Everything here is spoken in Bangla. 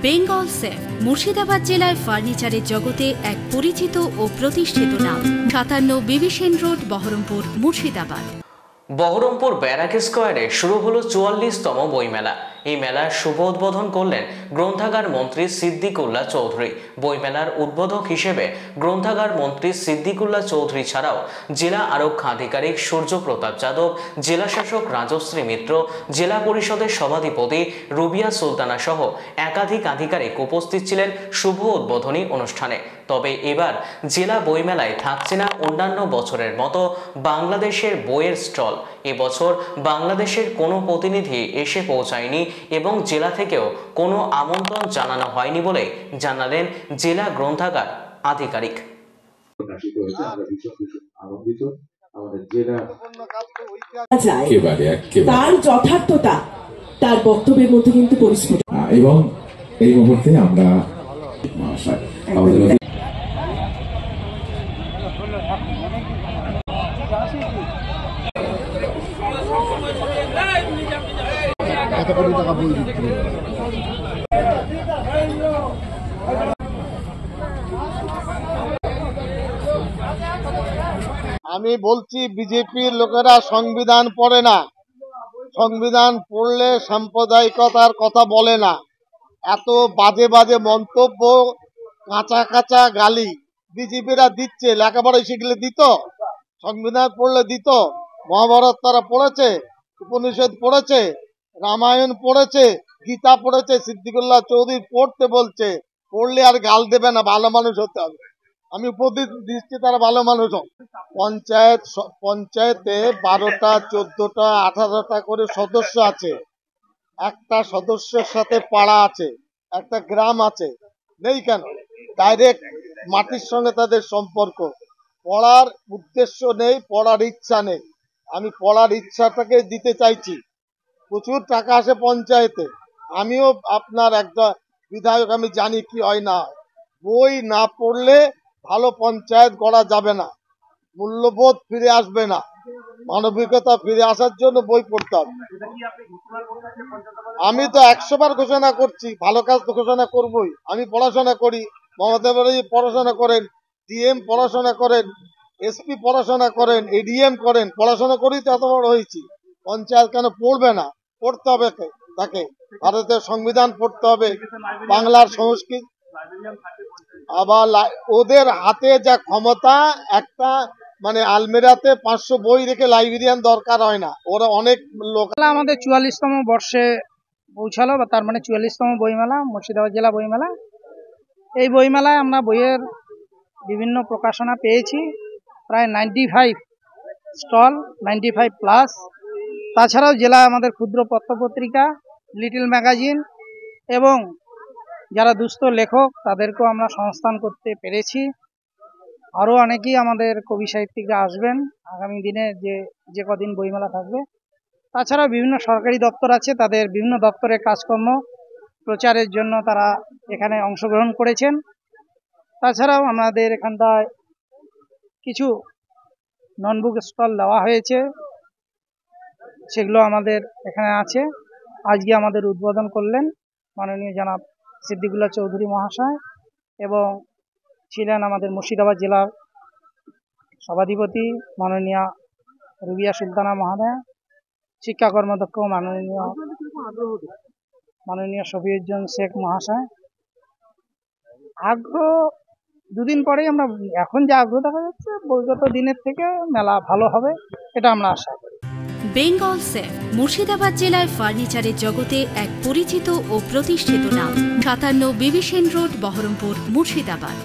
বেঙ্গল সেফ মুর্শিদাবাদ জেলায় ফার্নিচারের জগতে এক পরিচিত ও প্রতিষ্ঠিত নাম। 57 বিবি সেন রোড, বহরমপুর, মুর্শিদাবাদ। বহরমপুর ব্যারাক স্কোয়ারে শুরু হলো 44তম বইমেলা। এই মেলার শুভ উদ্বোধন করলেন গ্রন্থাগার মন্ত্রী সিদ্দিকুল্লাহ চৌধুরী। বইমেলার উদ্বোধক হিসেবে গ্রন্থাগার মন্ত্রী সিদ্দিকুল্লাহ চৌধুরী ছাড়াও জেলা আরক্ষা আধিকারিক সূর্যপ্রতাপ যাদব, জেলা শাসক রাজশ্রী মিত্র, জেলা পরিষদের সভাধিপতি রুবিয়া সুলতানা সহ একাধিক আধিকারিক উপস্থিত ছিলেন শুভ উদ্বোধনী অনুষ্ঠানে। তবে এবার জেলা বইমেলায় থাকছে না অন্যান্য বছরের মতো বাংলাদেশের বইয়ের স্টল। এবছর বাংলাদেশের কোনো প্রতিনিধি এসে পৌঁছায়নি এবং জেলা থেকেও কোনো আমন্ত্রণ জানানো হয়নি বলে জানালেন জেলা গ্রন্থাগার আধিকারিক। তার যথার্থতা তার বক্তব্যের মধ্যে কিন্তু পরিস্ফুট এবং এই মুহূর্তে আমরা আমি বলছি বিজেপির লোকেরা সংবিধান পড়ে না, সংবিধান পড়লে সাম্প্রদায়িকতার কথা বলে না। এত বাজে বাজে মন্তব্য, কাঁচা কাঁচা গালি বিজেপিরা দিচ্ছে। লেখাপড়া শিখলে দিত, সংবিধান পড়লে দিত। মহাভারত তারা পড়েছে, উপনিষদ পড়েছে, রামায়ণ পড়েছে, গীতা পড়েছে। সিদ্দিকুল্লাহ চৌধুরী পড়তে বলছে, পড়লে আর গাল দেবে না, ভালো মানুষ হতে হবে। আমি উপদেশ দিচ্ছি তারা ভালো মানুষ হোক। পঞ্চায়েতে 12টা 14টা 18টা করে সদস্য আছে। একটা সদস্যের সাথে পাড়া আছে, একটা গ্রাম আছে। নেই কেন? ডাইরেক্ট মাটির সঙ্গে তাদের সম্পর্ক। পড়ার উদ্দেশ্য নেই, পড়ার ইচ্ছা নেই। আমি পড়ার ইচ্ছাটাকে দিতে চাইছি। প্রচুর টাকা আসে পঞ্চায়েতে। আমিও আপনার একটা বিধায়ক, আমি জানি কি হয় না। বই না পড়লে ভালো পঞ্চায়েত গড়া যাবে না, মূল্যবোধ ফিরে আসবে না। মানবিকতা ফিরে আসার জন্য বই পড়তে হবে। আমি তো 100 বার ঘোষণা করছি, ভালো কাজ তো ঘোষণা করবই। আমি পড়াশোনা করি, মমতা ব্যানার্জি পড়াশোনা করেন, ডিএম পড়াশোনা করেন, এসপি পড়াশোনা করেন, এডিএম করেন। পড়াশোনা করেই তো এত বড় হয়েছি। পঞ্চায়েত কেন পড়বে না? পড়তে হবে তাকে। ভারতের সংবিধান পড়তে হবে, বাংলার সংস্কৃতি। আবার ওদের হাতে যা ক্ষমতা, একটা মানে আলমিরাতে 500 বই রেখে লাইব্রেরিয়ান দরকার হয় না। ওরা অনেক লোক। আমাদের 44তম বর্ষে পৌঁছালো, বা তার মানে 44তম বইমেলা, মুর্শিদাবাদ জেলা বইমেলা। এই বইমেলায় আমরা বইয়ের বিভিন্ন প্রকাশনা পেয়েছি, প্রায় 95 স্টল, 95+। তাছাড়াও জেলায় আমাদের ক্ষুদ্র পত্রপত্রিকা, লিটল ম্যাগাজিন এবং যারা দুস্থ লেখক তাদেরকেও আমরা সংস্থান করতে পেরেছি। আরও অনেকেই আমাদের কবি সাহিত্যিকরা আসবেন আগামী দিনে, যে কদিন বইমেলা থাকবে। তাছাড়াও বিভিন্ন সরকারি দপ্তর আছে, তাদের বিভিন্ন দপ্তরের কাজকর্ম প্রচারের জন্য তারা এখানে অংশগ্রহণ করেছেন। তাছাড়াও আমাদের এখানটায় কিছু নন বুক স্টল দেওয়া হয়েছে, সেগুলো আমাদের এখানে আছে। আজকে আমাদের উদ্বোধন করলেন মাননীয় জনাব সিদ্দিকুল্লাহ চৌধুরী মহাশয়, এবং ছিলেন আমাদের মুর্শিদাবাদ জেলার সভাধিপতি মাননীয়া রুবিয়া সুলতানা মহাদয়া, শিক্ষা কর্মাধ্যক্ষ মাননীয় শফিউজ্জামান শেখ মহাশয়। আগ্রহ দুদিন পরেই আমরা, এখন যে আগ্রহ দেখা যাচ্ছে, বিগত দিনের থেকে মেলা ভালো হবে, এটা আমরা আশা করি। বেঙ্গল সেফ মুর্শিদাবাদ জেলায় ফার্নিচারের জগতে এক পরিচিত ও প্রতিষ্ঠিত নাম। 57 বিবি সেন রোড, বহরমপুর, মুর্শিদাবাদ।